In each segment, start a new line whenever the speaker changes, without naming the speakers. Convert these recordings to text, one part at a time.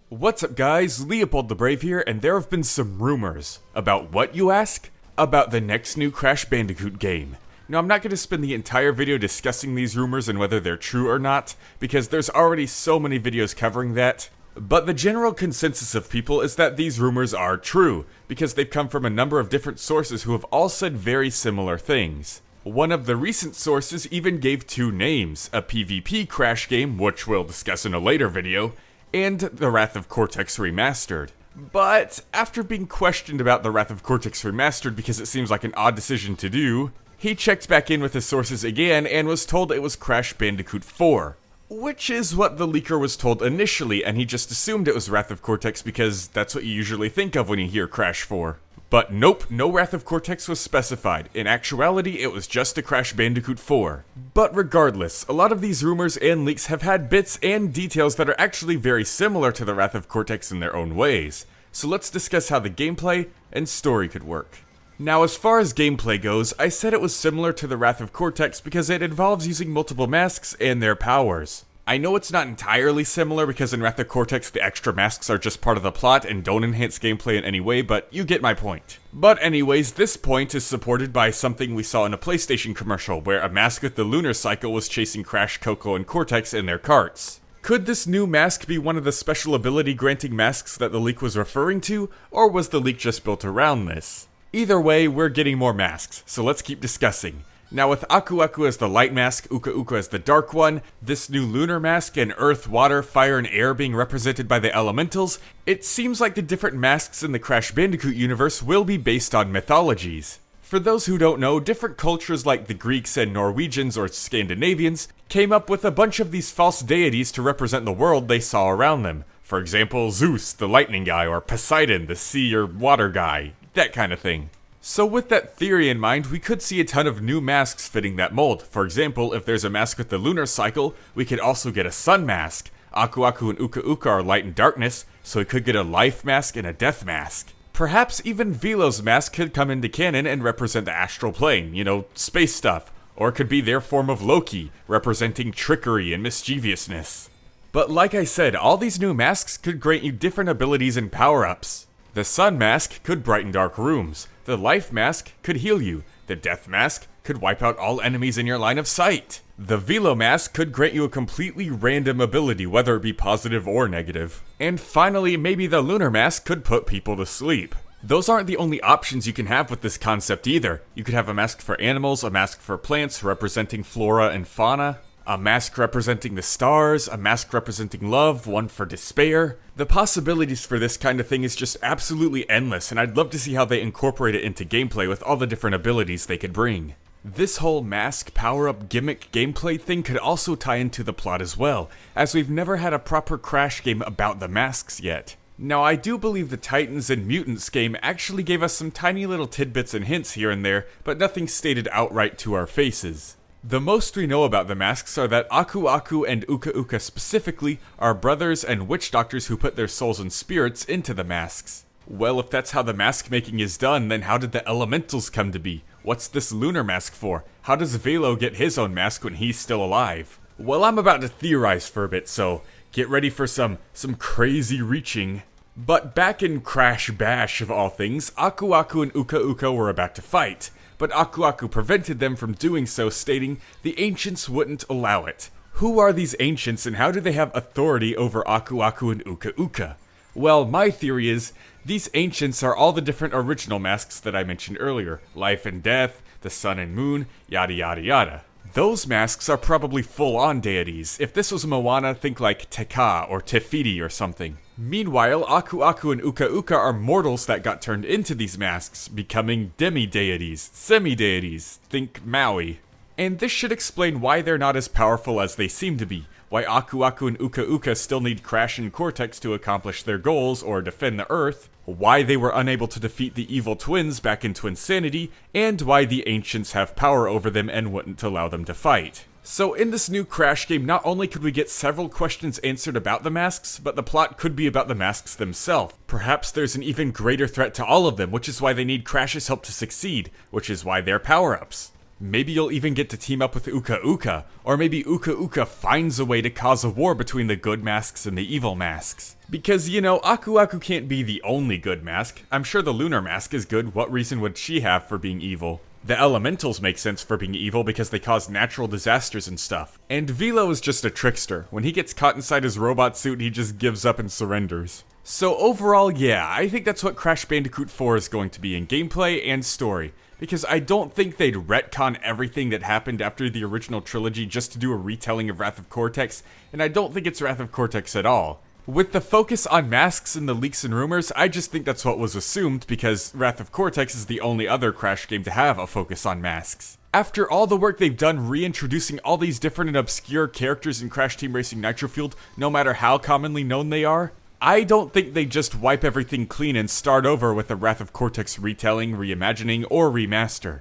What's up guys, LeopoldTheBrave here, and there have been some rumors. About what, you ask? About the next new Crash Bandicoot game. Now I'm not going to spend the entire video discussing these rumors and whether they're true or not, because there's already so many videos covering that. But the general consensus of people is that these rumors are true, because they've come from a number of different sources who have all said very similar things. One of the recent sources even gave two names, a PvP Crash game, which we'll discuss in a later video, and the Wrath of Cortex Remastered. But after being questioned about the Wrath of Cortex Remastered because it seems like an odd decision to do, he checked back in with his sources again and was told it was Crash Bandicoot 4. Which is what the leaker was told initially, and he just assumed it was Wrath of Cortex because that's what you usually think of when you hear Crash 4. But nope, no Wrath of Cortex was specified. In actuality, it was just a Crash Bandicoot 4. But regardless, a lot of these rumors and leaks have had bits and details that are actually very similar to the Wrath of Cortex in their own ways. So let's discuss how the gameplay and story could work. Now, as far as gameplay goes, I said it was similar to the Wrath of Cortex because it involves using multiple masks and their powers. I know it's not entirely similar because in Wrath of Cortex the extra masks are just part of the plot and don't enhance gameplay in any way, but you get my point. But anyways, this point is supported by something we saw in a PlayStation commercial where a mask with the lunar cycle was chasing Crash, Coco, and Cortex in their carts. Could this new mask be one of the special ability granting masks that the leak was referring to, or was the leak just built around this? Either way, we're getting more masks, so let's keep discussing. Now with Aku Aku as the light mask, Uka Uka as the dark one, this new lunar mask, and earth, water, fire, and air being represented by the elementals, it seems like the different masks in the Crash Bandicoot universe will be based on mythologies. For those who don't know, different cultures like the Greeks and Norwegians or Scandinavians came up with a bunch of these false deities to represent the world they saw around them. For example, Zeus, the lightning guy, or Poseidon, the sea or water guy, that kind of thing. So with that theory in mind, we could see a ton of new masks fitting that mold. For example, if there's a mask with the lunar cycle, we could also get a sun mask. Aku Aku and Uka Uka are light and darkness, so we could get a life mask and a death mask. Perhaps even Velo's mask could come into canon and represent the astral plane, you know, space stuff. Or it could be their form of Loki, representing trickery and mischievousness. But like I said, all these new masks could grant you different abilities and power-ups. The sun mask could brighten dark rooms. The life mask could heal you. The death mask could wipe out all enemies in your line of sight. The Velo mask could grant you a completely random ability, whether it be positive or negative. And finally, maybe the lunar mask could put people to sleep. Those aren't the only options you can have with this concept either. You could have a mask for animals, a mask for plants representing flora and fauna, a mask representing the stars, a mask representing love, one for despair. The possibilities for this kind of thing is just absolutely endless, and I'd love to see how they incorporate it into gameplay with all the different abilities they could bring. This whole mask power-up gimmick gameplay thing could also tie into the plot as well, as we've never had a proper Crash game about the masks yet. Now, I do believe the Titans and Mutants game actually gave us some tiny little tidbits and hints here and there, but nothing stated outright to our faces. The most we know about the masks are that Aku Aku and Uka Uka specifically are brothers and witch doctors who put their souls and spirits into the masks. Well, if that's how the mask making is done, then how did the elementals come to be? What's this lunar mask for? How does Velo get his own mask when he's still alive? Well, I'm about to theorize for a bit, so get ready for some crazy reaching. But back in Crash Bash of all things, Aku Aku and Uka Uka were about to fight. But Aku Aku prevented them from doing so, stating the ancients wouldn't allow it. Who are these ancients and how do they have authority over Aku Aku and Uka Uka? Well, my theory is, these ancients are all the different original masks that I mentioned earlier. Life and death, the sun and moon, yada yada yada. Those masks are probably full-on deities. If this was Moana, think like Tekka or Tefiti or something. Meanwhile, Aku Aku and Uka Uka are mortals that got turned into these masks, becoming demi-deities, semi-deities, think Maui. And this should explain why they're not as powerful as they seem to be, why Aku Aku and Uka Uka still need Crash and Cortex to accomplish their goals or defend the Earth, why they were unable to defeat the evil twins back in Twinsanity, and why the ancients have power over them and wouldn't allow them to fight. So in this new Crash game, not only could we get several questions answered about the masks, but the plot could be about the masks themselves. Perhaps there's an even greater threat to all of them, which is why they need Crash's help to succeed, which is why they're power-ups. Maybe you'll even get to team up with Uka Uka, or maybe Uka Uka finds a way to cause a war between the good masks and the evil masks. Because, you know, Aku Aku can't be the only good mask. I'm sure the lunar mask is good. What reason would she have for being evil? The elementals make sense for being evil because they cause natural disasters and stuff. And Velo is just a trickster. When he gets caught inside his robot suit, he just gives up and surrenders. So overall, yeah, I think that's what Crash Bandicoot 4 is going to be in gameplay and story. Because I don't think they'd retcon everything that happened after the original trilogy just to do a retelling of Wrath of Cortex, and I don't think it's Wrath of Cortex at all. With the focus on masks and the leaks and rumors, I just think that's what was assumed because Wrath of Cortex is the only other Crash game to have a focus on masks. After all the work they've done reintroducing all these different and obscure characters in Crash Team Racing Nitro Fueled, no matter how commonly known they are, I don't think they just wipe everything clean and start over with a Wrath of Cortex retelling, reimagining, or remaster.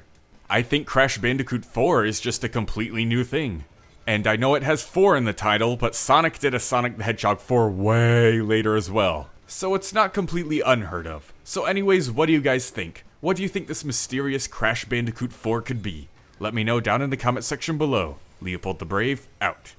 I think Crash Bandicoot 4 is just a completely new thing. And I know it has 4 in the title, but Sonic did a Sonic the Hedgehog 4 way later as well. So it's not completely unheard of. So anyways, what do you guys think? What do you think this mysterious Crash Bandicoot 4 could be? Let me know down in the comment section below. LeopoldTheBrave, out.